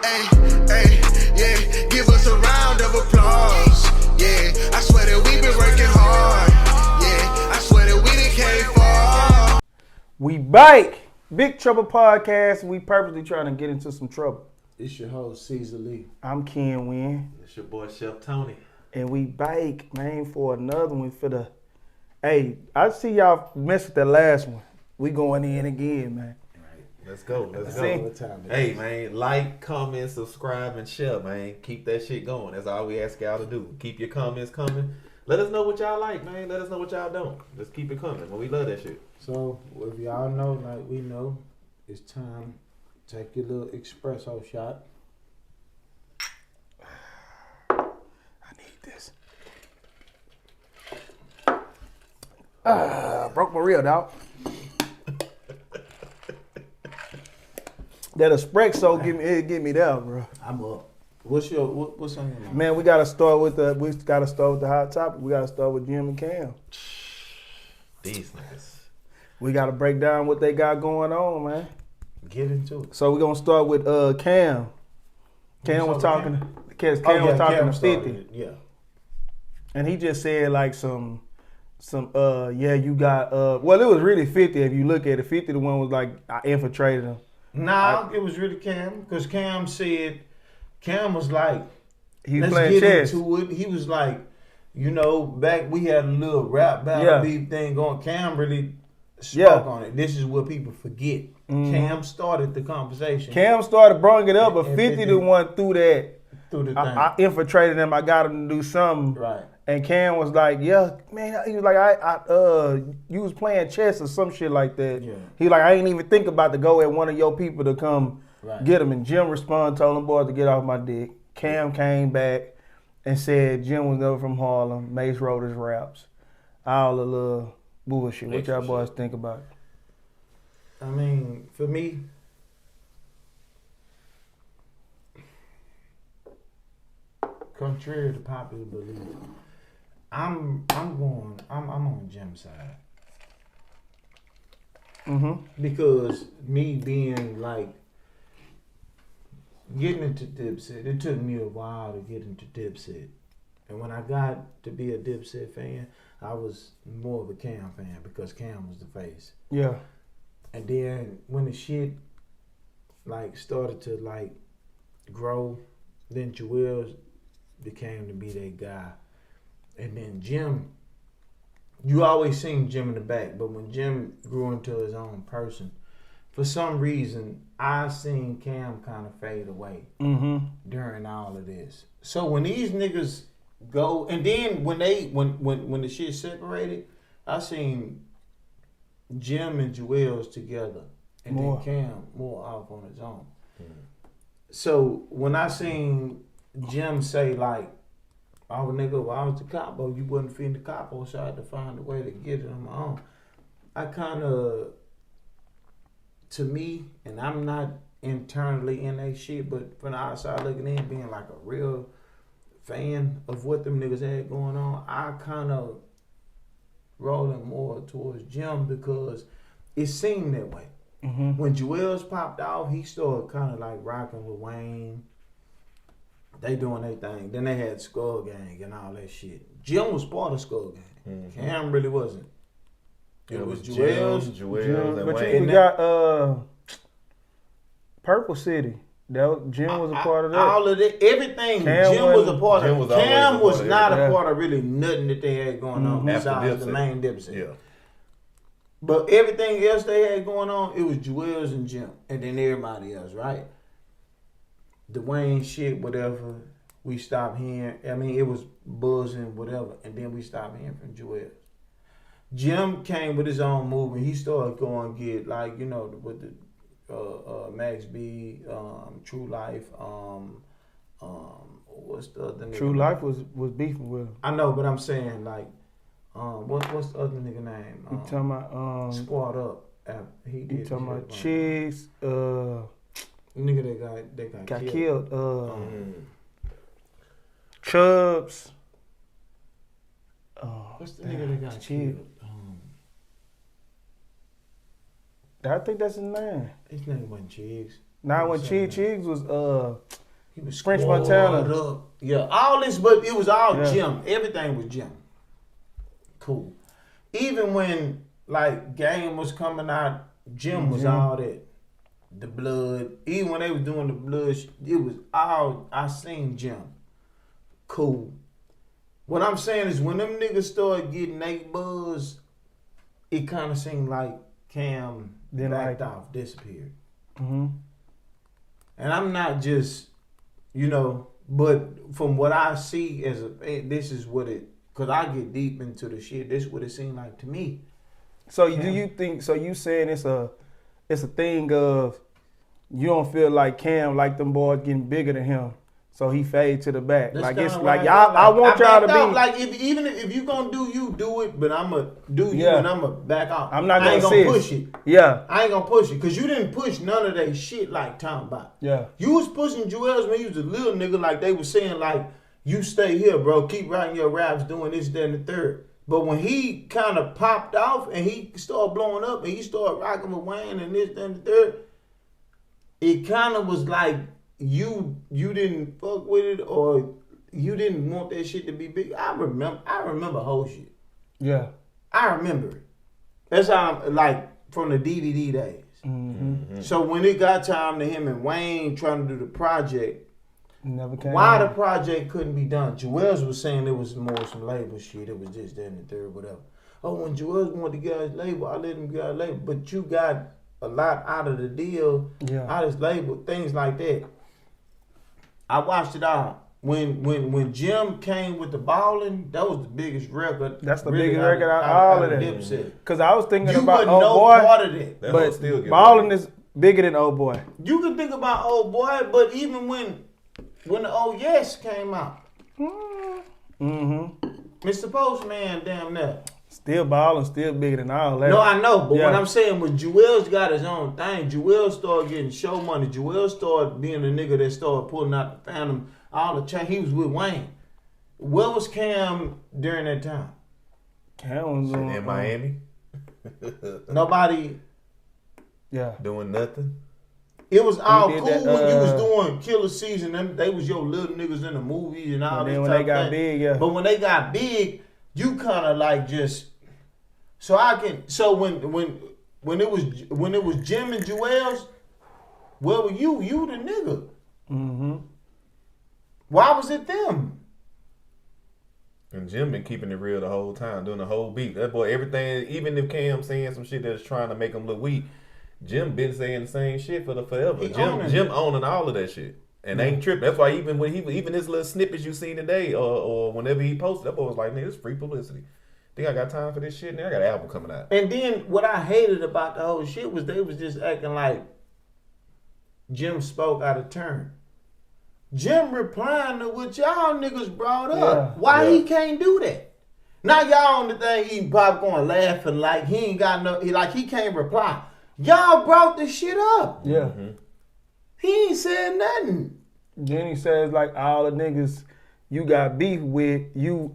Hey, yeah, give us a round of applause. Yeah, I swear that we've been working hard. Yeah, I swear that we done came far. We bike. Big Trouble Podcast. We purposely trying to get into some trouble. It's your host, Caesar Lee. I'm Ken Wynn. It's your boy, Chef Tony. And we bike, man, for another one for the... Hey, I see y'all messed with that last one. We going in again, man. Let's go. Let's See? go. Hey, man, like, comment, subscribe, and share, man. Keep that shit going. That's all we ask y'all to do. Keep your comments coming. Let us know what y'all like, man. Let us know what y'all don't. Just keep it coming. We love that shit. So, if y'all know, like we know, it's time to take your little espresso shot. I need this. Broke my reel, dog. That espresso give me that, bro. I'm up. What's on your mind? Man, we gotta start with the hot topic. We gotta start with Jim and Cam. These niggas. We gotta break down what they got going on, man. Get into it. So we're gonna start with Cam. Cam was talking to 50. Yeah. And he just said like you got well, it was really 50 if you look at it. 50 the one was like I infiltrated him. Nah, it was really Cam, because Cam was like, He let's playing get chess. into it. He was like, back we had a little rap battle beef thing going. Cam really spoke on it. This is what people forget. Mm-hmm. Cam started the conversation. Cam started bringing it up, but 50 the one through that. Through the thing. I infiltrated him. I got him to do something. Right. And Cam was like, yeah, man, he was like, you was playing chess or some shit like that. Yeah. He like, I ain't even think about to go at one of your people to come get him. And Jim responded, told them boys to get off my dick. Cam came back and said Jim was never from Harlem. Mace wrote his raps. All the little bullshit. What y'all boys think about it? I mean, for me, contrary to popular belief, I'm on Jim's side. Mm-hmm. Because me being like getting into Dipset, it took me a while to get into Dipset. And when I got to be a Dipset fan, I was more of a Cam fan because Cam was the face. Yeah. And then when the shit like started to like grow, then Joel became to be that guy. And then Jim, you always seen Jim in the back, but when Jim grew into his own person, for some reason, I seen Cam kind of fade away during all of this. So when these niggas go, and then when the shit separated, I seen Jim and Joel's together, and then Cam more off on his own. So when I seen Jim say like, "Oh nigga, well, I was the capo, you wasn't feeding the capo, so I had to find a way to get it on my own." I kind of, to me, and I'm not internally in that shit, but from the outside looking in, being like a real fan of what them niggas had going on, I kind of rolling more towards Jim because it seemed that way. Mm-hmm. When Joel's popped off, he started kind of like rocking with Wayne. They doing their thing. Then they had Skull Gang and all that shit. Jim was part of Skull Gang. Mm-hmm. Cam really wasn't. It was Joel's, but Wayne. you got Purple City. Jim was a part of that. All of it, everything. Jim was a part of. Cam was not a part of really nothing that they had going on besides the main Dipset. Yeah. But everything else they had going on, it was Joel's and Jim, and then everybody else, right? The Wayne shit, whatever, we stopped hearing. I mean, it was buzzing, whatever, and then we stopped hearing from Joel. Jim came with his own movement. He started going get like, with the Max B, True Life, what's the other nigga? True Life was beefing with him. I know, but I'm saying like, what's the other nigga name? You talking about Squad Up? He did. You talking about Chicks? Nigga that got killed. Chubbs. What's the nigga that got killed? I think that's his name. His name wasn't Chiggs. Now when Chigs was he was French squad Montana. up. Yeah, all this, but it was all Yeah. Jim. Everything was Jim. Cool. Even when like Game was coming out, Jim was all that. The blood. Even when they was doing the blood, it was all I seen Jim. Cool. What I'm saying is when them niggas started getting they buzz, it kind of seemed like Cam Didn't backed like off, disappeared. Mm-hmm. And I'm not just, but from what I see this is what it, because I get deep into the shit, this is what it seemed like to me. So do you think? So you saying it's a thing of you don't feel like Cam like them boys getting bigger than him, so he fade to the back. That's like kinda it's what like I y'all. feel I want y'all to backed out. be Like even if you gonna do you, do it. But I'ma do you Yeah. and I'ma back out. I'm not I ain't gonna gonna sis. push it. Yeah, I ain't gonna push it because you didn't push none of that shit like talking about. yeah. You was pushing Joel's when you was a little nigga, like they was saying like you stay here, bro. Keep writing your raps, doing this, that, and the third. But when he kind of popped off and he started blowing up and he started rocking with Wayne and this, that, and the third, it kind of was like you didn't fuck with it or you didn't want that shit to be big. I remember whole shit. Yeah. I remember it. That's how I'm like from the DVD days. Mm-hmm. So when it got time to him and Wayne trying to do the project, Never came. why the out. project couldn't be done? Joel's was saying it was more some label shit. It was this, that, and the third, whatever. Oh, when Joel's wanted to get his label, I let him get his label. But you got a lot out of the deal, Yeah. out of his label, things like that. I watched it all. When Jim came with the balling, that was the biggest record. That's the really biggest record out of all of that. Dipset. Cause I was thinking You about wasn't Old no Boy, part of that. That hoe but still get Ballin' played. is bigger than Old Boy. You can think about Old Boy, but even when the Oh Yes came out, Mm-hmm. Mr. Postman damn near. Still Ballin', still bigger than all that. No, I know, but Yeah. what I'm saying was Joel's got his own thing. Joel started getting show money. Joel started being the nigga that started pulling out the Phantom, all the chain. He was with Wayne. Where was Cam during that time? Cam was on, in Miami, Nobody. Yeah. doing nothing. It was all did cool that, when you was doing Killer Season. Them, they was your little niggas in the movies and all And this then when type they got thing. big, yeah. But when they got big, you kind of like just. So when it was Jim and Joel's, where were you? You the nigga. Mm-hmm. Why was it them? And Jim been keeping it real the whole time, doing the whole beat. That boy, everything, even if Cam saying some shit that's trying to make him look weak, Jim been saying the same shit for the forever. He owning Jim owning all of that shit. And ain't tripping. That's why even when even his little snippets you seen today, or whenever he posted, that boy was like, nigga, it's free publicity. Think I got time for this shit? Now I got an album coming out. And then what I hated about the whole shit was they was just acting like Jim spoke out of turn. Jim replying to what y'all niggas brought up. Yeah. Why Yeah. he can't do that? Now y'all on the thing eating popcorn laughing like he ain't got no, like he can't reply. Y'all brought the shit up. Yeah. He ain't said nothing. Then he says like all the niggas you got beef with, you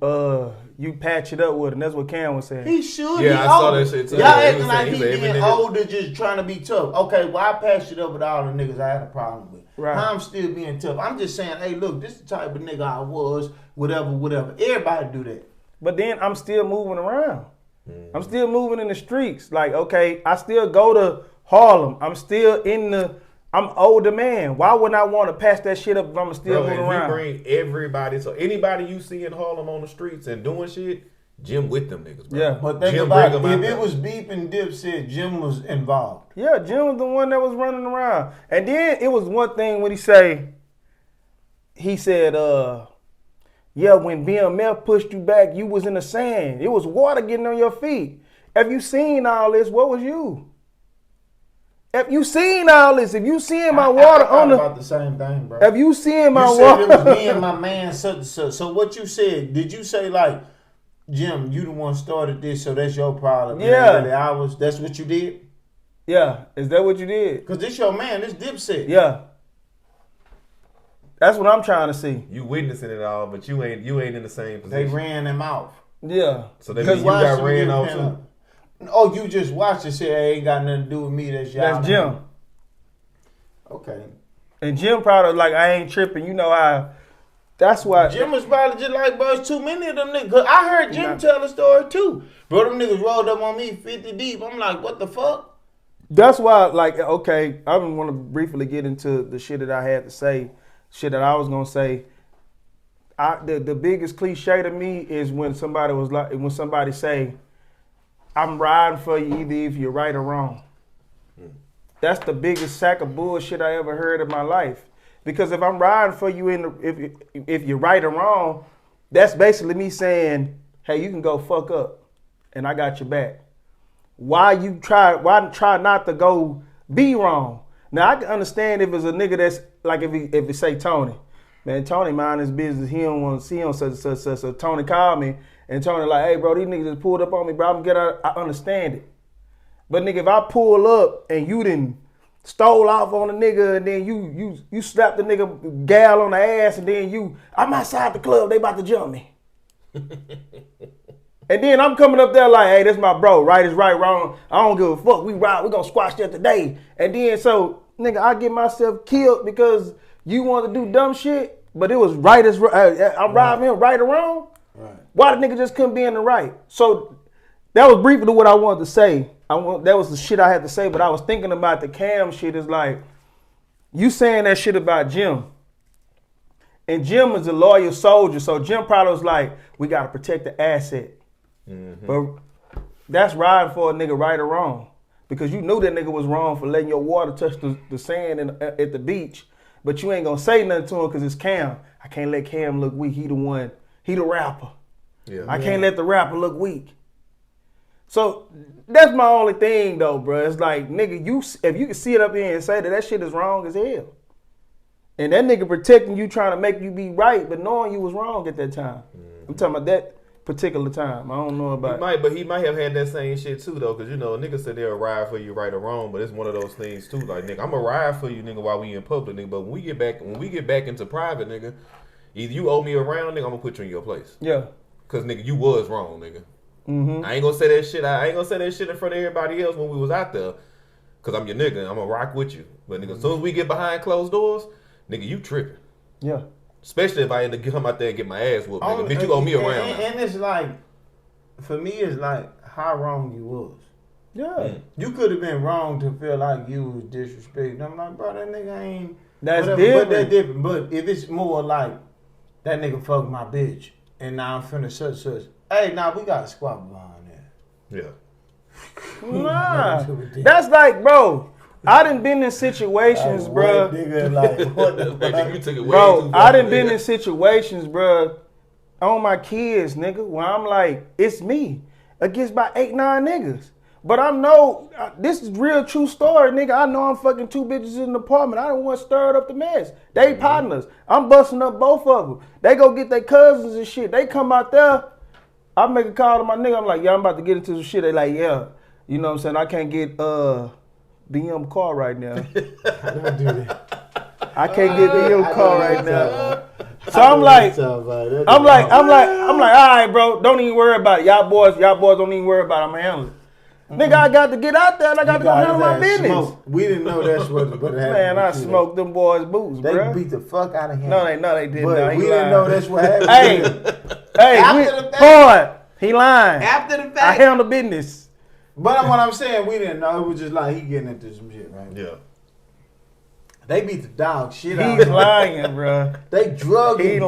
patch it up with, and that's what Cam was saying. He should. Yeah, he I saw older. that shit too. Y'all Yeah, he acting was like saying- he he said every getting nigga- older, just trying to be tough. Okay, well I patched it up with all the niggas I had a problem with. Right. I'm still being tough. I'm just saying, hey, look, this is the type of nigga I was. Whatever. Everybody do that. But then I'm still moving around. I'm still moving in the streets. Like, okay, I still go to Harlem. I'm older man. Why wouldn't I want to pass that shit up if I'm still Bro, moving if around? you bring everybody, so anybody you see in Harlem on the streets and doing shit, Jim with them niggas, bro. Yeah. But think Jim about bring it. 'em out If there. it was Beep and Dipset, Jim was involved. Yeah, Jim was the one that was running around. And then it was one thing when he said, yeah, when BMF pushed you back, you was in the sand. It was water getting on your feet. If you seen all this, what was you? If you seen all this, if you seeing my water I on the, about the same thing, bro. if you seeing my You said it was water, me and my man such and such. So what you said, did you say like, Jim, you the one started this, so that's your problem? Yeah. That's what you did? yeah, is that what you did? Because this your man, this Dipset. Yeah, that's what I'm trying to see. You witnessing it all, but you ain't in the same They position. ran him off. Yeah, So that means you why got should we ran give off him too. a- Oh, you just watched and said, hey, ain't got nothing to do with me, that's y'all. that's Jim. Okay. And Jim probably like, I ain't tripping. You know how. That's why. Jim was probably just like, bro, it's too many of them niggas. 'Cause I heard Jim tell a story too. Bro, them niggas rolled up on me 50 deep. I'm like, what the fuck? That's why, like, okay, I want to briefly get into the shit that I had to say, shit that I was gonna say. The biggest cliche to me is when somebody say, "I'm riding for you either if you're right or wrong." That's the biggest sack of bullshit I ever heard in my life. Because if I'm riding for you if you're right or wrong, that's basically me saying, "Hey, you can go fuck up, and I got your back." Why try not to go be wrong? Now I can understand if it's a nigga that's like if it say Tony, man, Tony mind his business. He don't want to see him such. So Tony called me and Tony like, "Hey bro, these niggas just pulled up on me, bro. I'm gonna get out." I understand it. But nigga, if I pull up and you done stole off on a nigga and then you slap the nigga gal on the ass and then I'm outside the club, they about to jump me. And then I'm coming up there like, hey, this my bro. Right is right, wrong. I don't give a fuck. We ride. We gonna squash that today. And then so, nigga, I get myself killed because you want to do dumb shit, but it was right as I'm riding him right or wrong. Right. Why the nigga just couldn't be in the right? So that was briefly what I wanted to say. That was the shit I had to say, but I was thinking about the Cam shit. Is like, you saying that shit about Jim. And Jim is a loyal soldier, so Jim probably was like, we gotta protect the asset. Mm-hmm. But that's riding for a nigga right or wrong. Because you knew that nigga was wrong for letting your water touch the sand at the beach. But you ain't gonna say nothing to him because it's Cam. I can't let Cam look weak. He the rapper. Yeah. I can't let the rapper look weak. So that's my only thing though, bro. It's like, nigga, if you can sit up here and say that shit is wrong as hell. And that nigga protecting you, trying to make you be right, but knowing you was wrong at that time. Mm-hmm. I'm talking about that particular time. I don't know about he might have had that same shit too though, because you know a nigga said they'll ride for you right or wrong, but it's one of those things too. Like, nigga, I'm gonna ride for you, nigga, while we in public, nigga. But when we get back into private, nigga, either you owe me a round, nigga, I'm gonna put you in your place. Yeah. Cause nigga, you was wrong, nigga. Mm-hmm. I ain't gonna say that shit. I ain't gonna say that shit in front of everybody else when we was out there. Cause I'm your nigga. I'm gonna rock with you. But nigga, as soon as we get behind closed doors, nigga, you tripping. Yeah. Especially if I end up come out there and get my ass whooped, nigga. Bitch, you owe me a round. And it's like, for me, it's like how wrong you was. Yeah. Mm. You could have been wrong to feel like you was disrespected. I'm like, bro, that nigga ain't. That's different. But that's different. But if it's more like, that nigga fucked my bitch, and now I'm finna such. Hey, now we got a squad behind there. Yeah. Nah. That's like, bro, I done been in situations, bro. Nigga, like, what the fuck? You took it way bro, too far, I done been in situations, bro, on my kids, nigga, where I'm like, it's me against about 8, 9 niggas. But I know, this is real true story, nigga. I know I'm fucking 2 bitches in the apartment. I don't want to stir up the mess. They partners. I'm busting up both of them. They go get their cousins and shit. They come out there. I make a call to my nigga. I'm like, yeah, I'm about to get into some shit. They like, yeah. You know what I'm saying? I can't get BM car right now. Don't do that. I can't get BM car right now. So I'm like, all right, bro, don't even worry about it. Y'all boys don't even worry about it. I'm gonna handle it. Nigga, I got to get out there and I got to go handle my business. Smoke. We didn't know that's what happened. Man, I smoked them boys' boots, bro. They beat the fuck out of him. No, they didn't. But we didn't know that's what happened. He lying. After the fact. I handle business. But what I'm saying, we didn't know. It was just like he getting into some shit, right? Yeah. They beat the dog shit out of him. He's lying, bro. They drugged him.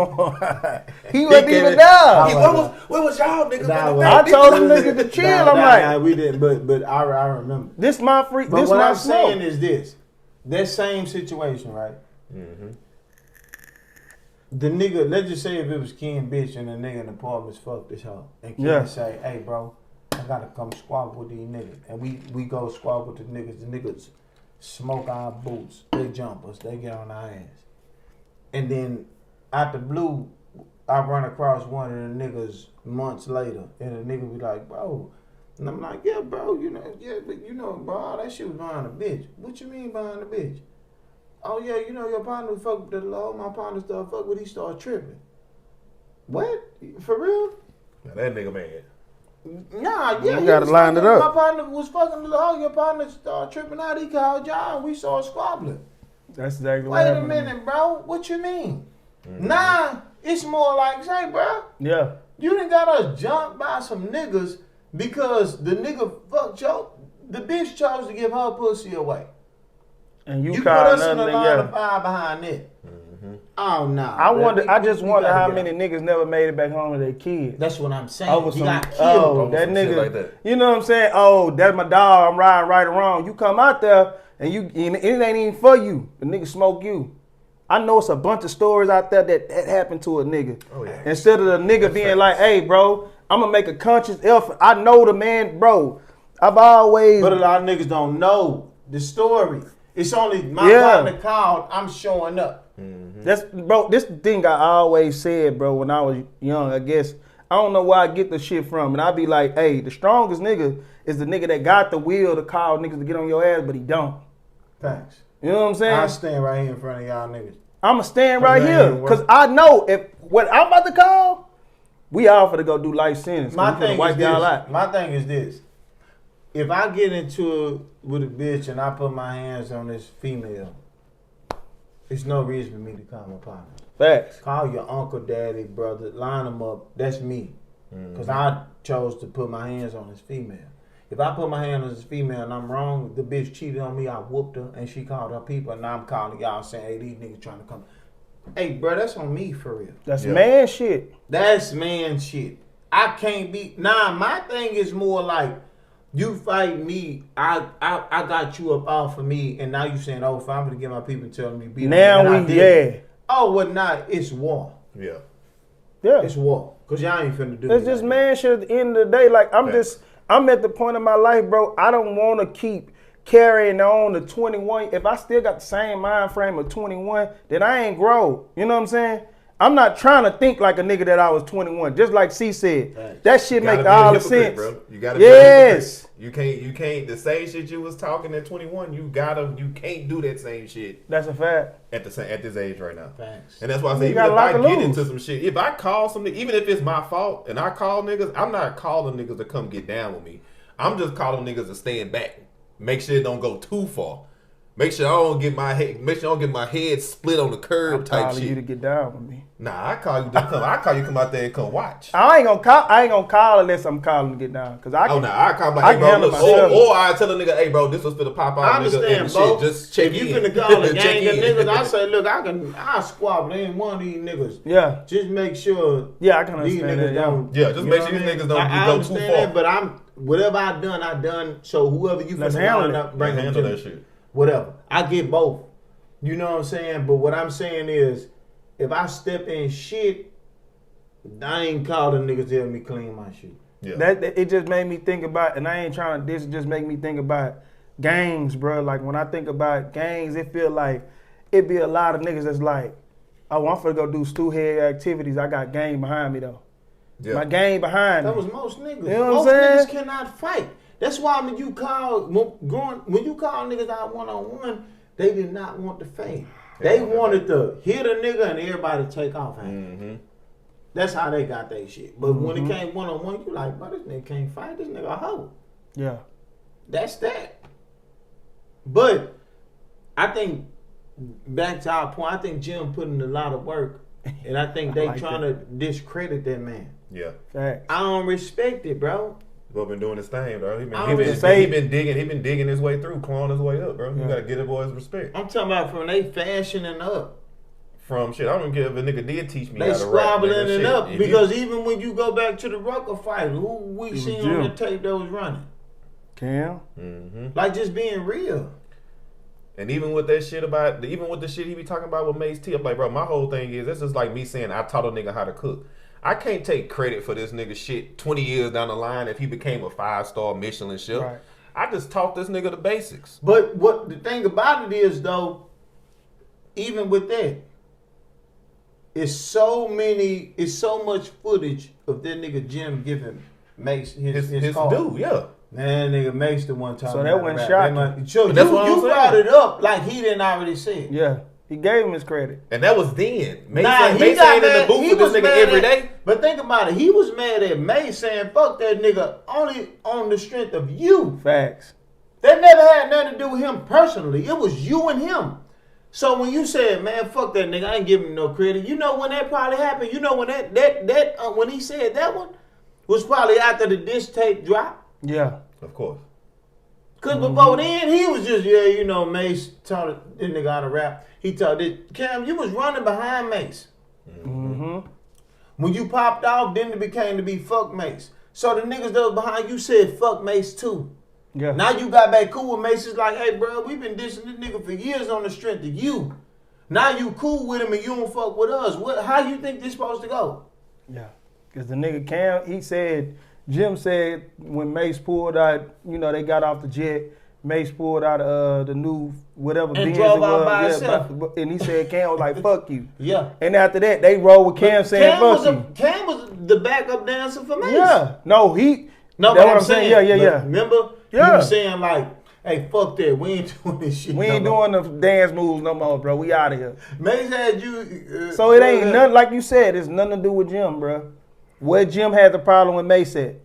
He wasn't even down. Where was y'all niggas? I told them niggas to chill. I'm like, we didn't. But I remember. This my free. But this what my I'm smoke. saying is this: that same situation, right? Mm-hmm. The nigga, let's just say if it was Ken bitch and the nigga in the apartment's fucked this hoe, and Ken say, "Hey, bro, I gotta come squab with these niggas," and we go squab with the niggas. The niggas smoke our boots, they jump us, they get on our ass, and then out the blue, I run across one of the niggas months later, and the nigga be like, "Bro," and I'm like, "Yeah, bro, but bro, all that shit was behind a bitch." "What you mean behind a bitch?" "Oh yeah, your partner fuck with the law. My partner started fuck with, he started tripping." "What? For real?" Now that nigga mad. Nah, yeah. You gotta line it up. My partner was fucking the law. Your partner started tripping out. He called y'all. We saw squabbling. That's exactly what Wait a happened. minute, bro. What you mean? Nah, it's more like, say, bro, Yeah. you done got us jumped by some niggas because the nigga fucked your, the bitch chose to give her pussy away. And you You put called us in a nothing. line of Yeah. fire behind it. Oh, no. I just wonder how many niggas never made it back home with their kids. That's what I'm saying. Over You some, got killed. that some shit nigga, like that. you know what I'm saying? Oh, that's my dog. I'm riding right or wrong. You come out there and it ain't even for you. The nigga smoke you. I know it's a bunch of stories out there that happened to a nigga. Oh, yeah. Instead of the nigga being like, hey, bro, I'm gonna make a conscious effort. I know the man, bro. I've always. But a lot of niggas don't know the story. It's only my partner called, I'm showing up. That's bro. This thing I always said, bro. When I was young, I guess I don't know where I get the shit from, and I be like, "Hey, the strongest nigga is the nigga that got the will to call niggas to get on your ass, but he don't." Thanks. You know what I'm saying? I stand right here in front of y'all niggas. I'ma stand right here because I know if what I'm about to call, we all for to go do life sentence. My thing is y'all out. this. My thing is this. If I get into it with a bitch and I put my hands on this female, it's no reason for me to call my partner. Facts. Call your uncle, daddy, brother, line them up. That's me. Because I chose to put my hands on this female. If I put my hand on this female and I'm wrong, the bitch cheated on me, I whooped her, and she called her people, and now I'm calling y'all saying, hey, these niggas trying to come. Hey, bro, that's on me for real. That's man shit. That's man shit. I can't be. Nah, my thing is more like, you fight me, I got you up off of me, and now you saying, oh, if I'm gonna get my people telling me beat Now on me, we Oh, what not? It's war. Yeah. It's war. Cause y'all ain't finna do It's just man shit at the end of the day. Like I'm at the point in my life, bro. I don't want to keep carrying on to 21. If I still got the same mind frame of 21, then I ain't grow. You know what I'm saying? I'm not trying to think like a nigga that I was 21. Just like C said, that shit make all the sense. Bro. You gotta be a hypocrite. You can't the same shit you was talking at 21. You can't do that same shit. That's a fact. At this age right now. Thanks. And that's why I say even if I get into some shit, if I call something, even if it's my fault and I call niggas, I'm not calling niggas to come get down with me. I'm just calling niggas to stand back. Make sure it don't go too far. Make sure I don't get my head split on the curb type calling shit. you to get down with me. Nah, I call you to come. I call you come out there and come watch. I ain't gonna call unless I'm calling to get down. Cause I can. I call like, I hey, can bro, handle look, myself. or I tell a nigga, hey, bro, this was for the pop out. I understand, nigga, bro. Just check if you in. finna call a Check gang of in. niggas, I say, look, I'll squabble. They ain't one of these niggas. Yeah. Just make sure. Yeah, I can these understand niggas that. Yeah. don't. Yeah, just you make know sure these what I mean? niggas don't I go understand too far. that, but whatever I done. So whoever you Let's finna handle line it. up, bring them handle to that me. shit. Whatever. I get both. You know what I'm saying? But what I'm saying is, if I step in shit, I ain't called a nigga tell me clean my shit. Yeah. That it just made me think about, and I ain't trying to. This just make me think about gangs, bro. Like when I think about gangs, it feel like it be a lot of niggas that's like, oh, I'm finna go do stew-head activities. I got gang behind me though. Yeah. My gang behind That me. was most niggas. You know what Most I'm saying? niggas cannot fight. That's why when you call niggas out one-on-one, they did not want to fight. They wanted to hit a nigga and everybody take off. Mm-hmm. That's how they got their shit. But when it came one-on-one, you like, bro, this nigga can't fight. This nigga a hoe. Yeah. That's that. But I think, back to our point, I think Jim put in a lot of work. And I think they like trying to discredit that man. Yeah. Facts. I don't respect it, bro. Bro been doing his thing, bro. He I been digging his way through, clawing his way up, bro. You Yeah. gotta get a boy's respect. I'm talking about from they fashioning up. From shit, I don't care if a nigga did teach me They how to rap. squabbling nigga, it shit. up If because even when you go back to the Rucker fight, who we was seen Jim. on the tape that was running? Cam. Like just being real. And even with that shit even with the shit he be talking about with Mace T, I'm like, bro, my whole thing is, this is like me saying I taught a nigga how to cook. I can't take credit for this nigga shit 20 years down the line if he became a 5-star Michelin chef. Right. I just taught this nigga the basics. But what the thing about it is though, even with that, it's so much footage of that nigga Jim giving Mace his call. due, yeah. Man, nigga Mace the one talking. So that about went rap. shocking. So But that's what I'm you brought saying. it up like he didn't already say it. Yeah. He gave him his credit. And that was then. Mace Nah, ain't, he Mace got ain't in mad. the booth He with was this nigga mad every at- day. But think about it. He was mad at May saying, fuck that nigga only on the strength of you. Facts. That never had nothing to do with him personally. It was you and him. So when you said, man, fuck that nigga, I ain't giving him no credit. You know when that probably happened? You know when when he said that one was probably after the diss tape drop? Yeah. Of course. Cause before then he was just Mace taught this nigga how to rap. He taught this Cam. You was running behind Mace. Mm-hmm. When you popped off, then it became to be fuck Mace. So the niggas that was behind you said fuck Mace too. Yeah. Now you got back cool with Mace. It's like, hey, bro, we been dissing this nigga for years on the strength of you. Now you cool with him and you don't fuck with us. How you think this supposed to go? Yeah. Because the nigga Cam, Jim said when Mace pulled out, they got off the jet, Mace pulled out the new whatever And Benz drove it out was. by Yeah, himself. and he said Cam was like, fuck you. Yeah. And after that, they rolled with Cam saying, fuck you. Cam was the backup dancer for Mace. Yeah. No, No, that's but what I'm saying. Yeah. Remember? Yeah. He was saying like, hey, fuck that. We ain't doing this shit. We ain't doing the dance moves no more, bro. We out of here. Mace had you. So it ain't nothing, like you said, it's nothing to do with Jim, bro. Where Jim had the problem with Mace at?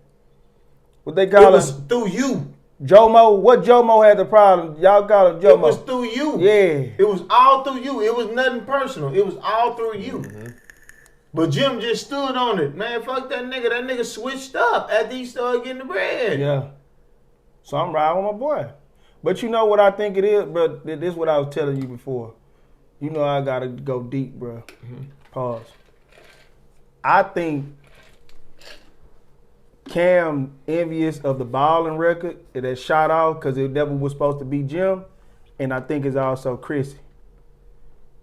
What they call It was him? through you. Jomo. What Jomo had the problem? Y'all call him Jomo. It was through you. Yeah. It was all through you. It was nothing personal. It was all through you. Mm-hmm. But Jim just stood on it. Man, fuck that nigga. That nigga switched up after he started getting the bread. Yeah. So I'm riding with my boy. But you know what I think it is, bro? This is what I was telling you before. You know I gotta go deep, bro. Pause. I think Cam envious of the balling record that shot off because it never was supposed to be Jim. And I think it's also Chrissy.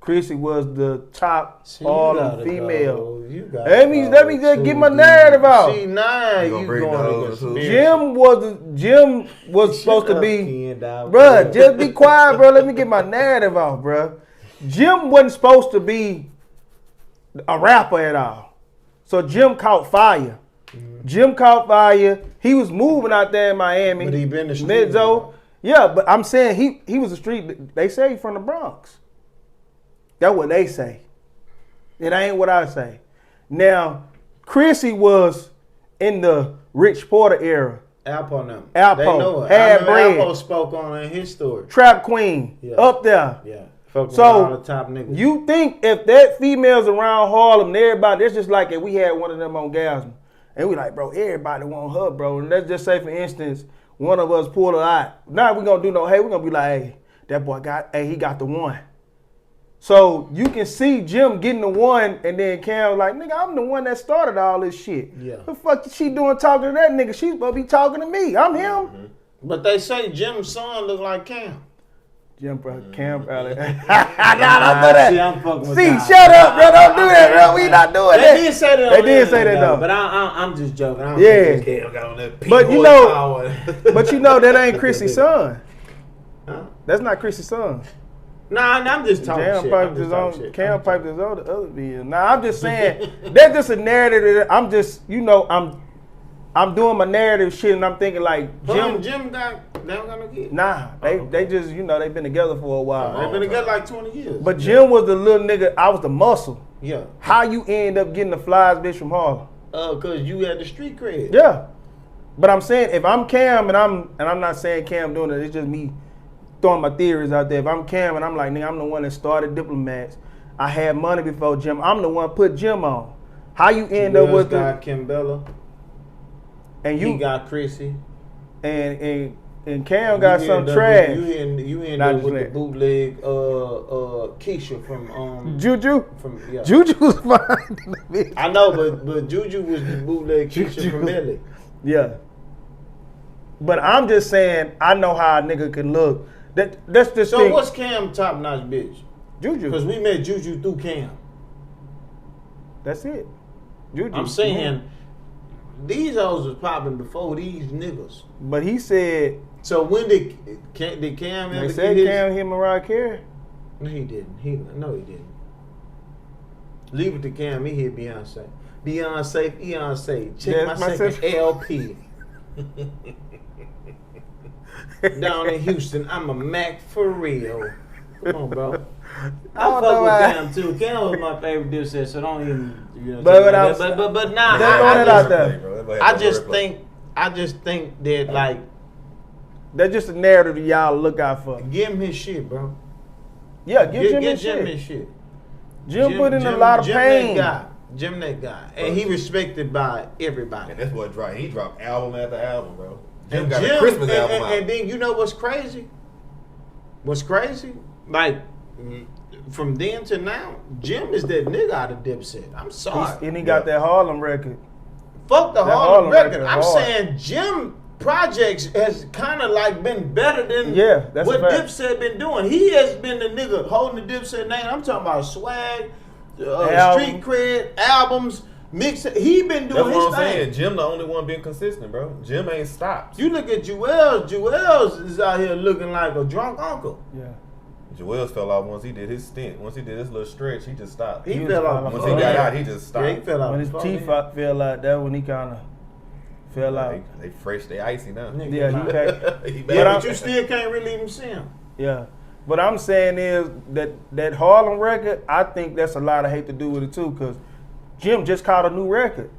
Chrissy was the top all the female. Let me just get my narrative out. See, now you going Jim was supposed to be, bruh, just be quiet, bro. Let me get my narrative out, bruh. Jim wasn't supposed to be a rapper at all. So Jim caught fire. Jim caught fire. He was moving out there in Miami. But he been the street. Mezzo. Yeah, but I'm saying he was a street. They say he from the Bronx. That's what they say. It ain't what I say. Now, Chrissy was in the Rich Porter era. Alpo them. Alpo. They know it. Had bread. Alpo spoke on it in his story. Trap Queen. Yeah. Up there. Yeah. Fuck with So, all the top niggas. you think if that females around Harlem and everybody, it's just like if we had one of them on Gasm. And we like, bro, everybody want her, bro. And let's just say, for instance, one of us pull her out. Now we gonna do no, hey, we gonna be like, hey, that boy he got the one. So you can see Jim getting the one, and then Cam like, nigga, I'm the one that started all this shit. Yeah. What the fuck is she doing talking to that nigga? She's supposed to be talking to me. I'm him. Mm-hmm. But they say Jim's son look like Cam. Jim, bro, Cam, probably. Nah, don't do that. See, I'm fucking with See, that. shut up, bro. Don't do that, bro. We not doing that. They did say that. They did say that, though. But I'm just joking. I don't Yeah. think this Cam got on that But you P-boy know, power. but you know that ain't Chrissy's son. Huh? That's not Chrissy's son. Nah, I'm just talking Cam shit. piped his own. Cam piped his other video. Nah, I'm just saying that's just a narrative. That I'm just, I'm doing my narrative shit, and I'm thinking like Jim they don't got no kids. Nah, they just they've been together for a while. They've been together like 20 years. But Jim was the little nigga. I was the muscle. Yeah. How you end up getting the flies bitch from Harlem? Cause you had the street cred. Yeah. But I'm saying if I'm Cam and I'm not saying Cam doing it, it's just me throwing my theories out there. If I'm Cam and I'm like, nigga, I'm the one that started Diplomats. I had money before Jim. I'm the one put Jim on. How you end up with got Kimbella. And He got Chrissy. And Cam got some trash. You end up with the bootleg Keisha from Juju. Yeah. Juju was fine. I know, but Juju was the bootleg Keisha from Millie. Yeah. But I'm just saying, I know how a nigga can look. That's the So thing. what's Cam top notch bitch? Juju. Because we met Juju through Cam. That's it. Juju. I'm saying these hoes was popping before these niggas. But he said. So when did Cam ever They said get Cam hit Mariah Carey. No, he didn't. No, he didn't. Leave it to Cam. He hit Beyonce. Beyonce. Check That's my my second sister. LP. Down in Houston, I'm a Mac for real. Come on, bro. I fuck with Cam too. Cam was my favorite Dipset, so don't even. But nah. I just think that like that's just a narrative that y'all look out for. give him his shit, bro. Yeah, give Jim Get his Jim shit. his shit. Jim put in a lot of pain. Jim that guy. And he respected by everybody. And that's what dropped. He dropped album after album, bro. Jim And got a Christmas album out. And then you know what's crazy? What's crazy? Like, from then to now, Jim is that nigga out of Dipset. I'm sorry. And he got that Harlem record. Fuck the That Harlem record. record I'm hard. saying Jim Projects has kind of like been better than That's what a fact. Dipset been doing. He has been the nigga holding the Dipset name. I'm talking about swag, Album. street cred, albums, mix. He been doing That's his what I'm thing. saying. Jim the only one being consistent, bro. Jim ain't stopped. You look at Joel's. Joel's is out here looking like a drunk uncle. Yeah. Joel's fell off once he did his stint. Once he did his little stretch, he just stopped. He was fell falling off. Once he got out, he just stopped. Yeah, he fell off. When his teeth fell out, that when he kind of fell out. They fresh, they icy now. Nigga, Yeah, he man. packed. He Yeah, back. but you still can't really even see him. Yeah. What I'm saying is that Harlem record, I think that's a lot of hate to do with it too, because Jim just caught a new record.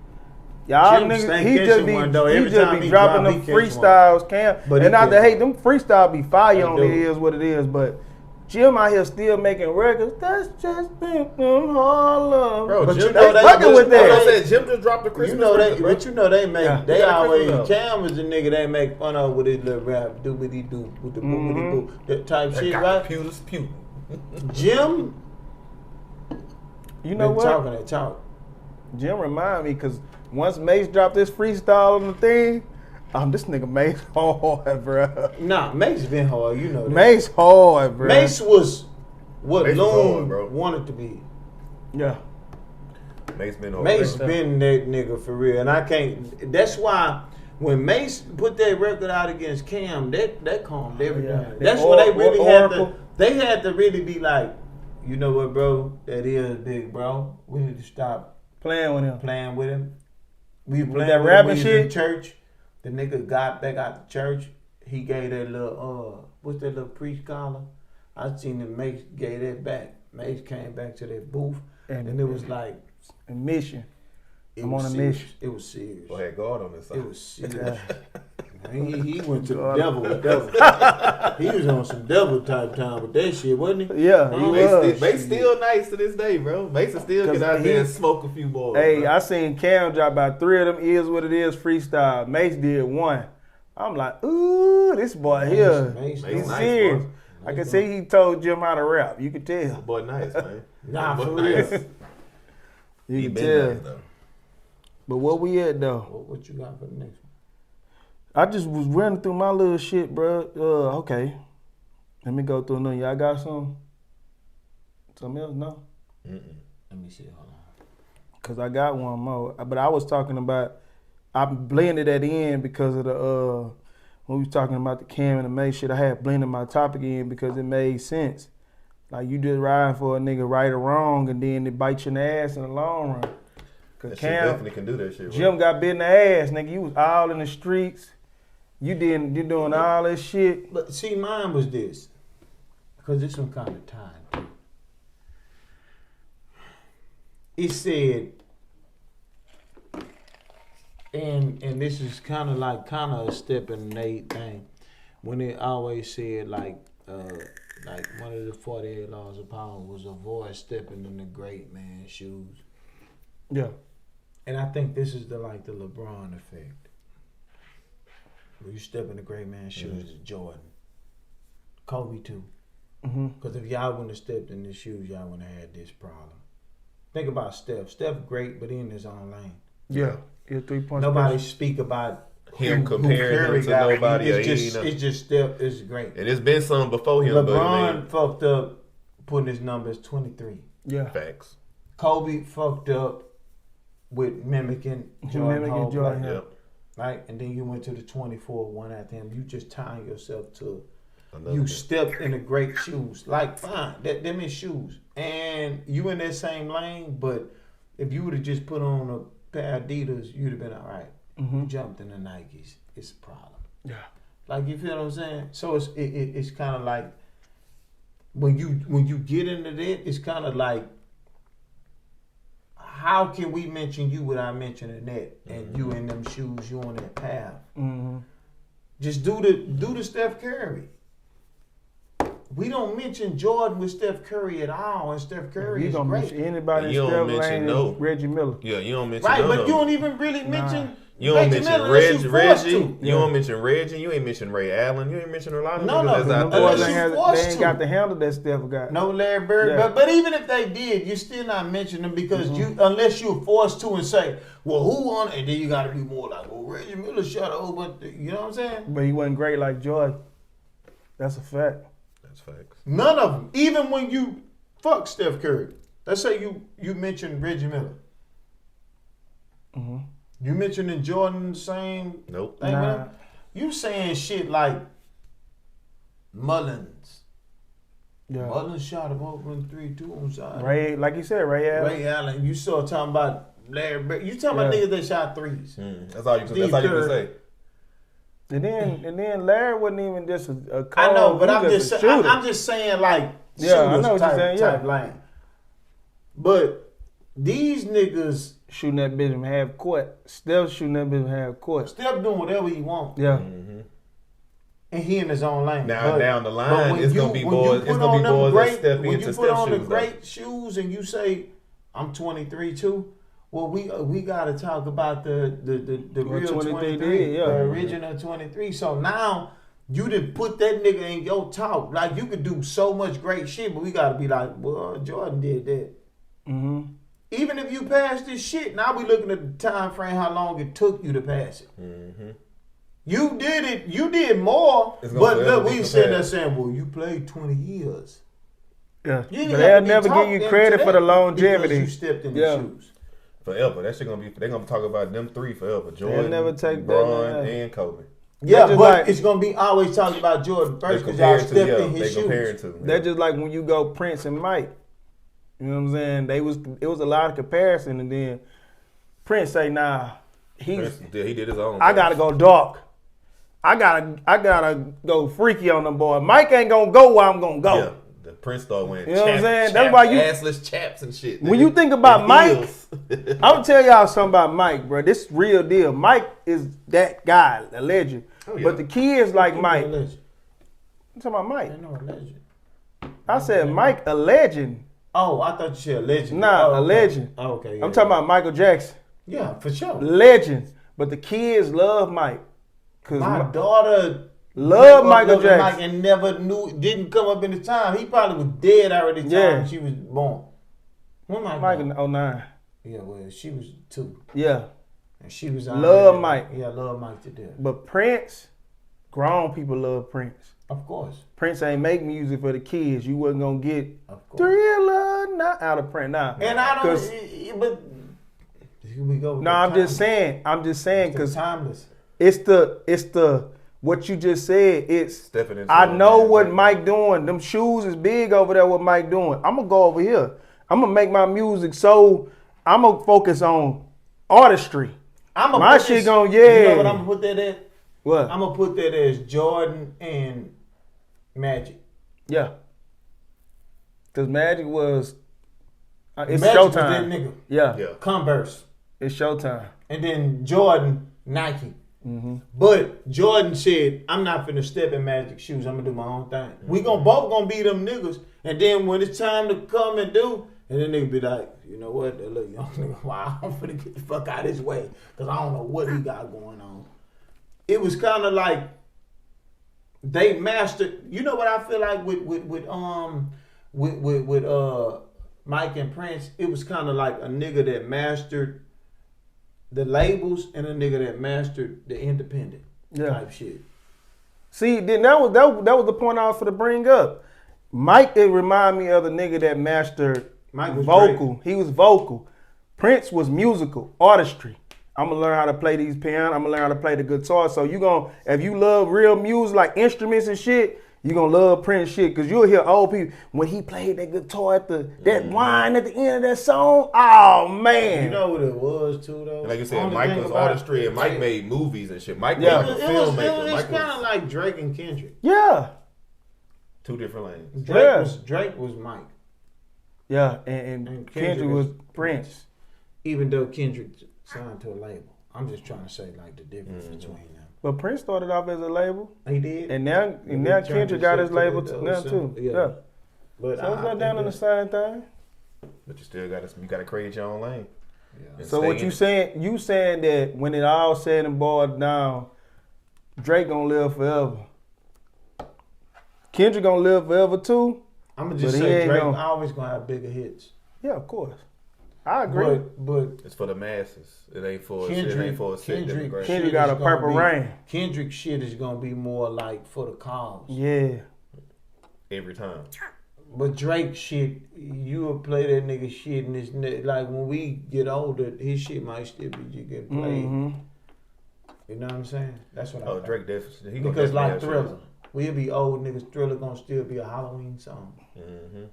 Y'all Jim niggas, stay he just catching be one, though. he Every just time be he dropping drop, them he catch freestyles, Cam. But he And not to catch hate them freestyle be fire They on do. it is what it is, but Jim out here still making records. That's just been from Harlem. Bro, But Jim, you know they they fucking with That's what I that. said. Jim just dropped the Christmas You know record, bro. but you know they make Yeah. they Yeah, always Christmas Cam is the nigga they make fun of with his little rap doobity doo with the boobity boo that type That shit, got right? computers putin'. Jim You know been what? talking that talk. Jim remind me because once Mace dropped this freestyle on the thing, this nigga Mace hard, bro. Nah, Mace been hard, you know that. Mace hard, bro. Mace was what Mace was hard, Loon bro. wanted to be. Yeah. Mace been over Mace there. been that nigga for real, and I can't. That's why when Mace put that record out against Cam, that calmed everything. Yeah. That's when they really had to. Oracle. They had to really be like, you know what, bro? That is big, bro. We need to stop Playing with him. playing with him. We With playing that with rapping him. We was in shit? church. The nigga got back out the church. He gave that little what's that little priest collar? I seen him. Mace gave that back. Mace came back to that booth, and it was like. A mission. It I'm was on a serious. mission. It was serious. Go ahead, guard on this side. It was serious. Yeah. He went to the God. devil with devil. He was on some devil type time with that shit, wasn't he? Yeah, he was. Mace still nice to this day, bro. Mace is still get out there and smoke a few boys. Hey, bro. I seen Cam drop about 3 of them is what it is freestyle. Mace did 1. I'm like, ooh, this boy here. Mace He's nice, serious. boy. I can see he told Jim how to rap. You could tell. Boy, nice, man. Nah, Boy, for nice. real. You He can been tell. nice, though. But what we at though? What you got for the next one? I just was running through my little shit, bro. Okay. Let me go through another. Y'all got some? Something else? No? Let me see. Hold on. Because I got one more. But I was talking about, I blended that in because of the, when we was talking about the Cam and the Mace shit, I had blended my topic in because it made sense. Like, you just riding for a nigga right or wrong, and then it bites you in the ass in the long run. Because That shit Cam, definitely can do that shit. bro. Jim got bit in the ass, nigga. You was all in the streets. You doing all this shit. But see, mine was this. Because it's some kind of time. It said, and this is kind of a step in the Nate thing. When it always said like one of the 48 laws of power was avoid stepping in the great man's shoes. Yeah. And I think this is the LeBron effect. When you step in the great man's shoes, it's Jordan. Kobe too. Because if y'all wouldn't have stepped in his shoes, y'all wouldn't have had this problem. Think about Steph. Steph great, but he in his own lane. Yeah. He a 3-point Nobody specialist. speak about Him who comparing Curry him to got. nobody. It's just Steph is great. And it's been some before him, but LeBron fucked up putting his numbers 23. Yeah. facts. Kobe fucked up with mimicking Jordan. Mimicking whole Jordan, play, yeah. right? And then you went to the 24, one after him. You just tying yourself to. Another You thing. stepped in the great shoes. Like, fine, them is shoes. And you in that same lane, but if you would have just put on a pair of Adidas, you'd have been all right. You jumped in the Nikes. It's a problem. Yeah. Like, you feel what I'm saying? So it's kind of like when you get into that, it's kind of like, how can we mention you without mentioning that? And you in them shoes, you on that path. Mm-hmm. Just do the Steph Curry. we don't mention Jordan with Steph Curry at all, and Steph Curry You is don't great. mention anybody in You don't Steph mention Lane no. and Reggie Miller. Yeah, you don't mention Right, none but of you them. don't even really mention You don't Reggie mention Miller unless you forced Reggie. to. You don't mention Reggie. You ain't mention Ray Allen. You ain't mention a lot of No, niggas no, that's Them out boys unless there. you forced they ain't to. got the handle that Steph got. No Larry Bird, Yeah. but even if they did, you still not mention them because you unless you're forced to and say, well, who won? And then you got to be more like, well, Reggie Miller shot a whole bunch. You know what I'm saying? But he wasn't great like Jordan. That's a fact. That's facts. None of them. Even when you fuck Steph Curry, let's say you mentioned Reggie Miller. Mm-hmm. You mentioning Jordan the same Nope. thing with Nah. him? You saying shit like Mullins. Yeah. Mullins shot him over in 3-2 on side. Ray, like you said, Ray Allen. Ray Allen. You saw talking about Larry Bird. You talking about Yeah. niggas that shot threes. That's all you Steve can Kerr. say. And then Larry wasn't even just a call. I know, but he I'm was just a saying, shooter. I'm just saying like Yeah, I shooters know what you're type, saying, yeah. type lane. But these niggas shooting that bitch from half court. Still shooting that bitch from half court. still doing whatever he want. Yeah. And he in his own lane. Now, But- down the but line, when it's you- gonna be when you boys. put It's gonna on be them boys great- that step when into you Steph put on the shoes. great shoes and you say, "I'm 23 too." Well, we got to talk about the What real 23 23, did, yeah. the original 23. So now you didn't put that nigga in your talk. Like you could do so much great shit, but we got to be like, well, Jordan did that. Mm-hmm. Even if you pass this shit, now we looking at the time frame, how long it took you to pass it. You did it. You did more. It's gonna But forever look, be we sitting there compared. saying, well, you played 20 years. Yeah. You didn't But have they'll to be never give talked you into credit for that the because longevity. you stepped in the Yeah. shoes. Forever. That shit gonna be. They're gonna talk about them three forever. Jordan, never take LeBron, that, and Kobe. Yeah, just but like- it's gonna be always talking about Jordan They first because y'all compared to stepped in his they compared shoes. to. That's just like when you go Prince and Mike. You know what I'm saying? It was a lot of comparison, and then Prince say, "Nah, He did his own. I thing. gotta go dark. I gotta go freaky on them boy. Mike ain't gonna go where I'm gonna go." Yeah, the Prince started wearing. You know what I'm saying? That's why you- assless chaps and shit. When nigga. you think about And Mike, heels. I'm gonna tell y'all something about Mike, bro. This real deal. Mike is that guy, a legend. Oh, yeah. But the kids like Mike. A legend. I'm talking about Mike. I know a legend. I said Mike, a legend. Oh, I thought you said a legend. Nah, Oh, a okay. legend. Oh, okay. I'm talking about Michael Jackson. Yeah, for sure. Legend. But the kids love Mike. Cause My daughter love grew up Michael loving Jackson. Mike and never knew, didn't come up in the time. He probably was dead already the time Yeah. when she was born. When Mike Mike born? in 09. Yeah, well, she was 2. Yeah. And she was Love already- Mike. Yeah, love Mike to death. But Prince, grown people love Prince. Of course. Prince ain't make music for the kids. You wasn't gonna get Of course. Thriller not out of Prince. Nah. And I don't, 'Cause- but here we go. with No, the I'm just timeless. saying. I'm just saying It's because the timeless. it's the what you just said. It's Stepping into I it, know man. what Mike doing. Them shoes is big over there. What Mike doing? I'm gonna go over here. I'm gonna make my music so I'm gonna focus on artistry. I'm My shit gon' You yeah. know what I'm gonna put that at? What? I'm gonna put that as Jordan and Magic. Yeah. Cause Magic was it's Magic was that showtime. nigga. Yeah. Yeah. Converse. It's showtime. And then Jordan, Nike. Mm-hmm. But Jordan said, I'm not finna step in Magic shoes. I'm gonna do my own thing. We both gonna be them niggas. And then when it's time to come and do, and then nigga be like, you know what, that little young nigga, wow, I'm finna get the fuck out of his way. Cause I don't know what he got going on. It was kind of like they mastered. You know what I feel like with Mike and Prince? It was kind of like a nigga that mastered the labels and a nigga that mastered the independent type shit. See, then that was the point I was for to bring up. Mike, it remind me of the nigga that mastered Mike was vocal. He was vocal. Prince was musical, artistry. I'm gonna learn how to play these piano. I'm gonna learn how to play the guitar. So if you love real music like instruments and shit, you gonna love Prince shit. Cause you'll hear old people when he played that guitar at that whine at the end of that song. Oh man. You know what it was too though? And like you said, Only Mike thing was about artistry, and Mike it- made movies and shit. Mike Yeah. was a It was filmmaker. Mike kind of was like Drake and Kendrick. Yeah. two different lanes. Drake was Mike. Yeah. And And Kendrick Kendrick was was Prince. Even though Kendrick signed to a label. I'm just trying to say like the difference between them. But Prince started off as a label, He did. and now Kendrick got his label now too. Yeah. But So it's not down on the same thing. But you still gotta create your own lane. Yeah. So what you saying? You saying that when it all said and boiled down, Drake gonna live forever. Kendrick gonna live forever too. I'm gonna just But he say ain't Drake gonna- always gonna have bigger hits. Yeah, of course. I agree. But It's for the masses. It ain't for Kendrick- it ain't for a set Kendrick- demographic. Kendrick shit got is a gonna purple be- rain. Kendrick shit is gonna be more like for the cause. Yeah. Every time. But Drake shit, you will play that nigga shit, and it's like when we get older, his shit might still be getting played. Mm-hmm. You know what I'm saying? That's what I Oh, think. Drake definitely. He gonna Because definitely like have Thriller, we'll be old niggas. Thriller gonna still be a Halloween song. Mm-hmm.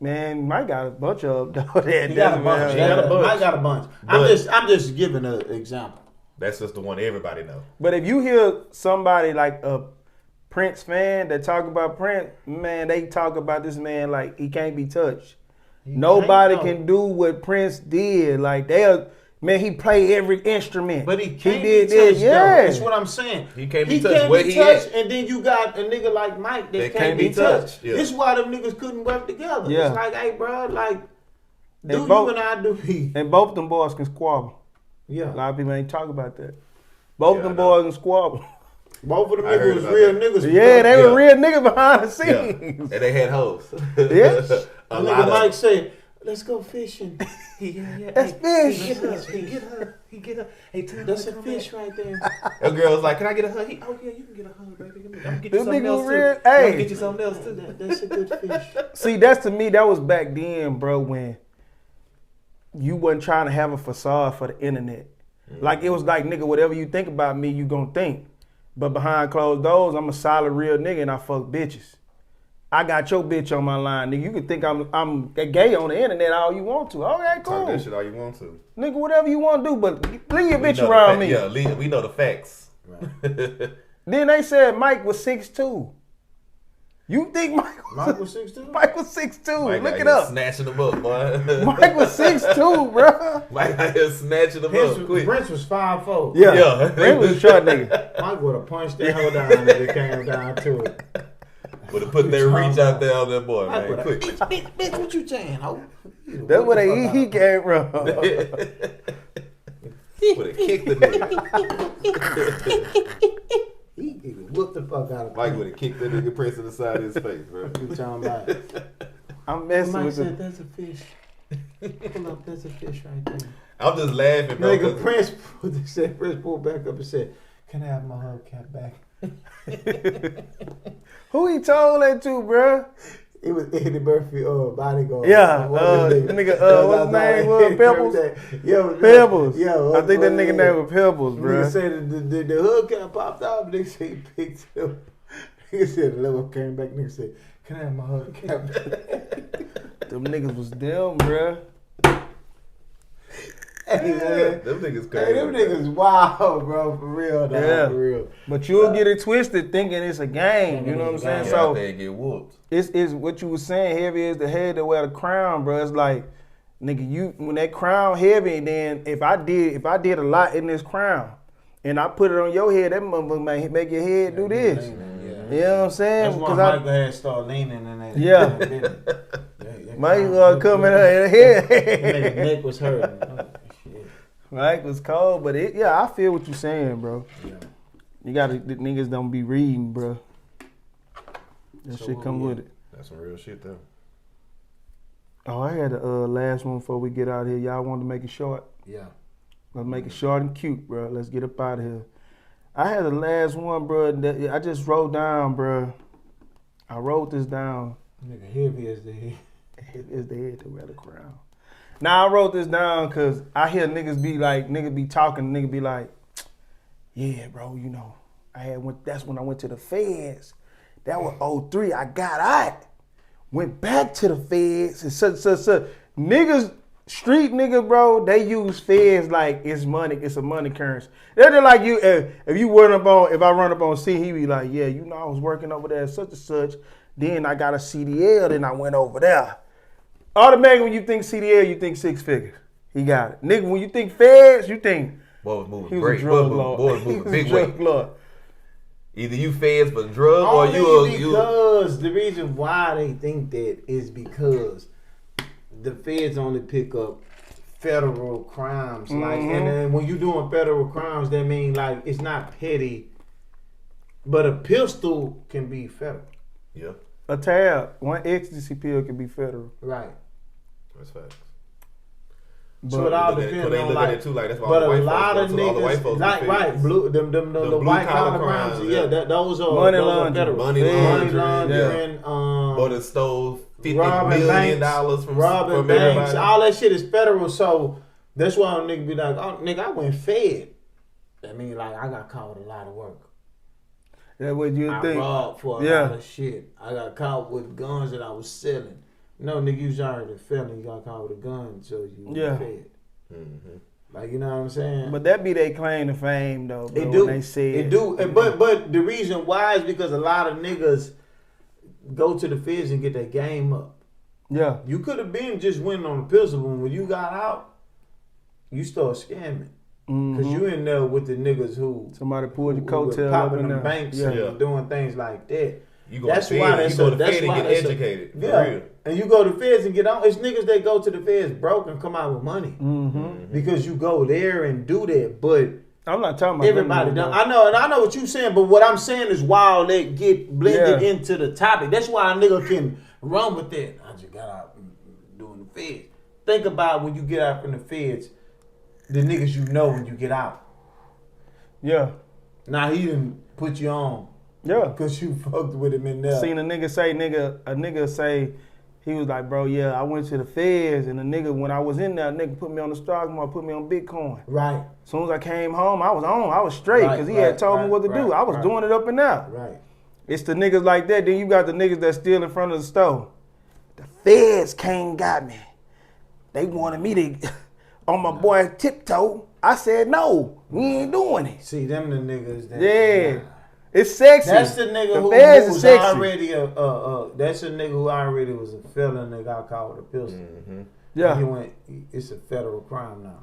Man, Mike got a bunch of them. That He got a doesn't bunch. matter. He got a bunch. I got a bunch. But- I'm just giving an example. That's just the one everybody know. But if you hear somebody like a Prince fan that talk about Prince, man, they talk about this man like he can't be touched. Nobody can't, can do what Prince did. Like man, he played every instrument. But he can't did be touched, this. though. Yeah. That's what I'm saying. He can't be touched. Where he at? And then you got a nigga like Mike that can't be touched. Yeah. This is why them niggas couldn't work together. Yeah. It's like, hey, bro, like, do And you both- and I do he? And both of them boys can squabble. A Yeah. lot of people ain't talk about that. Both of Yeah, them I know. boys can squabble. Both of them I heard niggas was about real that. niggas. Yeah, they Yeah. were real niggas behind the Yeah. scenes. And they had hoes. Yes. A A lot nigga of Mike said, let's go fishing. That's fish. He get her. Hey, tell That's a fish right there. That girl was like, "Can I get a hug?" Oh yeah, you can get a hug, baby. I'm gonna get you Them something niggas else too. real- I'm hey. gonna get you something else too. That's a good fish. See, that's to me, that was back then, bro, when you wasn't trying to have a facade for the internet. Like, it was like, nigga, whatever you think about me, you gonna think. But behind closed doors, I'm a solid real nigga and I fuck bitches. I got your bitch on my line, nigga. You can think I'm gay on the internet all you want to. Okay, Talk cool. that shit all you want to. Nigga, whatever you want to do, but leave your We bitch know the around fa- me. Yeah, we know the facts. Then they said Mike was 6'2". You think Mike was 6'2"? Mike was 6'2"? Mike Look out it here up. snatching them up, boy. Mike was 6'2", bro. Mike out here snatching them up quick. Prince was 5'4". Yeah, Yeah. Ray was a short nigga. Mike would have punched that hoe down if it came down to it. Would have put their reach out there on that boy, Mike man. would Quick. have, bitch, what you saying, hoe? That's where he came from. Would have kicked the nigga. He whooped the fuck out of Mike would have kicked that nigga Prince in the side of his face, bro. You talking about? I'm messing Mike with said, him. "That's a fish. Pull up, that's a fish right there." I'm just laughing, bro. Nigga, 'cause- Prince pulled back up and said, "Can I have my hubcap back?" Who he told that to, bro? It was Eddie Murphy, bodyguard. Yeah, One of them the niggas. nigga, what's his name was? Pebbles? Yeah, Pebbles. Yeah, I think that nigga name was Pebbles, bro. Nigga said the hubcap popped off. Nigga said he picked him. Nigga said the level came back. Nigga said, "Can I have my hubcap back?" Them niggas was them, bro. Hey, man. Them niggas crazy. Hey, them niggas wild, bro. For real, dog. Yeah. For real. But you'll get it twisted thinking it's a game. You know what I'm saying? Get So out there and get whooped. it's what you was saying. Heavy is the head that wear the crown, bro. It's like, nigga, you when that crown heavy, then if I did a lot in this crown, and I put it on your head, that motherfucker may make your head do this. You know what I'm saying? That's why 'Cause Michael had started leaning in that. Yeah. that Mike crown- come in her Nigga head. neck was hurting. Oh, shit. Mike was cold, but I feel what you're saying, bro. Yeah. You gotta, the niggas don't be reading, bro. That So shit what come we with at? it. That's some real shit, though. Oh, I had a last one before we get out of here. Y'all want to make it short? Yeah. Let's make it short and cute, bro. Let's get up out of here. I had the last one, bro. That I just wrote down, bro. I wrote this down. Nigga heavy as the head. It's the head to wear the crown. Now I wrote this down because I hear niggas be talking, nigga be like, yeah, bro, you know, that's when I went to the feds. That was 03. I got out. Went back to the feds and such. Niggas, street niggas, bro, they use feds like it's money, it's a money currency. They're just like you, if I run up on C, he be like, yeah, you know, I was working over there such and such. Then I got a CDL, then I went over there. Automatically when you think CDL, you think six figures. He got it. Nigga, when you think feds, you think Boy was moving He was great. a drug Boy lord. was He moving was big a drug weight. lord. Either you feds for drug or Only you. because the reason why they think that is because the feds only pick up federal crimes. Like, and then when you doing federal crimes, that mean like it's not petty, but a pistol can be federal. Yeah, A tab, one ecstasy pill can be federal. Right. that's facts. So it all They depends on look like, at it too, like that's why but all the a white lot folks of go to all the white niggas, folks like get right, feds. blue, the blue white collar crimes, crimes, yeah. those are Money those are laundering. federal. Money Money laundering, laundering, Or that stole $50 robbing million banks, from robbing banks, everybody. all that shit is federal. So that's why a nigga be like, oh nigga, I went fed. That mean like I got caught with a lot of work. That's what you I think. robbed for a lot of shit. I got caught with guns that I was selling. No nigga, you was already a felon. You got caught with a gun, so you went fed. Mm-hmm. Like, you know what I'm saying? But that be their claim to fame, though. Bro, It do. When they say It do. But the reason why is because a lot of niggas go to the feds and get their game up. Yeah. You could have been just winning on the pistol, but when you got out, you start scamming. Because you in there with the niggas who Somebody pulled your who coattail up popping in them there. banks Yeah. and doing things like that. You go That's to why fed, that's you go a- to that's fed why and get that's a- educated. For Yeah. real. And you go to feds and get on. It's niggas that go to the feds broke and come out with money. Mm-hmm. Because you go there and do that. But I'm not talking about everybody them, done. though. I know, and I know what you're saying, but what I'm saying is while they get blended Yeah. into the topic, that's why a nigga can run with that. I just got out doing the feds. Think about when you get out from the feds, the niggas you know when you get out. Yeah. Now he didn't put you on. Yeah. Because you fucked with him in there. Seen a nigga say, he was like, bro, yeah, I went to the feds, and the nigga, when I was in there, nigga put me on the stock market, put me on Bitcoin. Right. As soon as I came home, I was on. I was straight, because he had told me what to do. I was doing it up and out. Right. It's the niggas like that. Then you got the niggas that still in front of the store. The feds came and got me. They wanted me to, on my boy Tiptoe. I said, no, we ain't doing it. See, them the niggas that... Yeah. It's sexy. That's the nigga who feds is was sexy. already that's a nigga who already was a felon that got caught with a pistol. Mm-hmm. Yeah. He went, it's a federal crime now.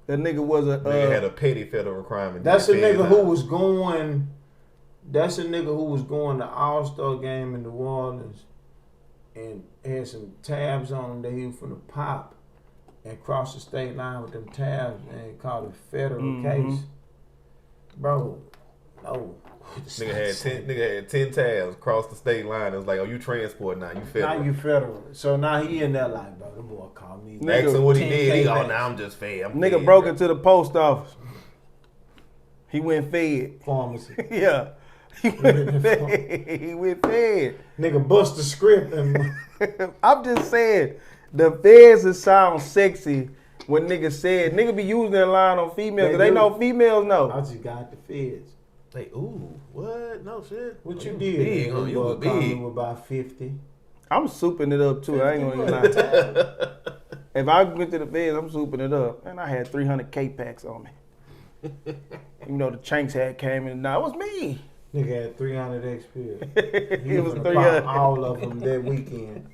That nigga was a... Nigga had a petty federal crime. And That's a did feds nigga who out. was going... That's a nigga who was going to All-Star game in New Orleans and had some tabs on him that he was finna pop and crossed the state line with them tabs and called a federal case. Bro, no. Nigga had 10 tabs across the state line. It was like, oh, you transport now. You federal. Now you federal. So now he in there like, bro, the boy called me. Nigga, Ask him what he 10K did. He, back. now I'm just fed. I'm Nigga fed, broke bro. into the post office. He went fed. Pharmacy. Yeah. He went fed. He went fed. Nigga bust the script and I'm just saying, the feds it sound sexy when niggas said, nigga be using that line on females, because they do. know females I know. just got the feds. Like, ooh, what? No shit. What Oh, you was did? Big, huh? Boy You was called me big. with about 50. I'm souping it up too. I ain't gonna even lie. If I went to the feds, I'm souping it up. And I had 300 K-packs on me. You know, the Chanks had came in. Nah, it was me. Nigga had 300 XP. It was finna 300. pop all of them that weekend.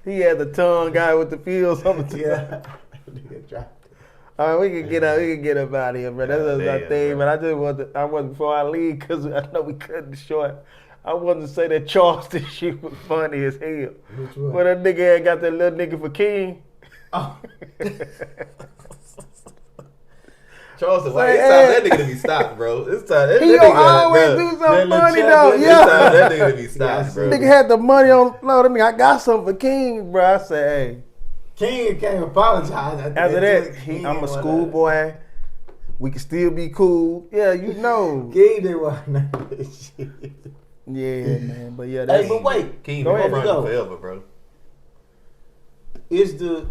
He had the tongue guy with the fields on the Yeah. Nigga dropped it. All right, we can get up out of here, bro. That's our Damn, thing. bro. But I wasn't before I leave, because I know we cut it short. I wanted to say that Charleston shit was funny as hell. Which one? When that nigga had got that little nigga for king. Oh. Charleston, Say, like, it's time that nigga to be stopped, bro. It's time that He nigga don't always bruh, do something That little funny chap, though. that It's time Yeah. that nigga to be stopped, Yeah, bro. Nigga had the money on the floor. I mean, I got something for king, bro. I said, hey. King came apologize. After that, I'm a schoolboy. We can still be cool. Yeah, you know. King didn't want none of this shit. Yeah, man. But yeah, that's Hey, but wait. King Go been ahead, running go. forever, bro. Is the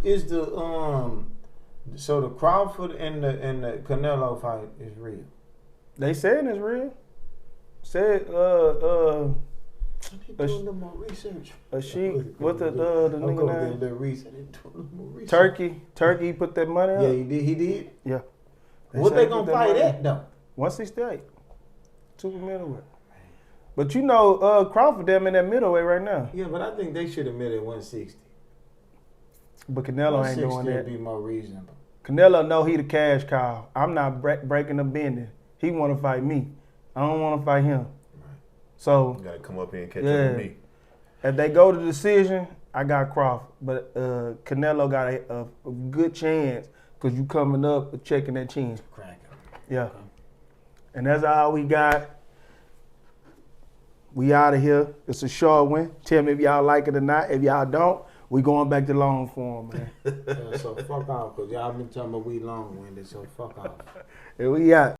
so the Crawford and the Canelo fight is real? they saying it's real. Said I need to do a little more research. a sheik. What the I'm nigga going to do a name? little research. I need to do a little more research. Turkey put that money up. Yeah, he did. Yeah. What say they put gonna that fight money at though? 168. Super middleweight. But you know, Crawford them in that middleweight right now. Yeah, but I think they should have made it 160. But Canelo ain't doing 160 would that. be more reasonable. Canelo know he the cash cow. I'm not breaking the bending. He want to fight me. I don't want to fight him. So You gotta come up here and catch yeah. up with me. If they go to decision, I got Crawford. But Canelo got a good chance because you coming up and checking that chin. Cracking. Yeah. Okay. And that's all we got. We out of here. It's a short one. Tell me if y'all like it or not. If y'all don't, we going back to long form, man. So fuck off, because y'all been talking about we long-winded, so fuck off. Here we out.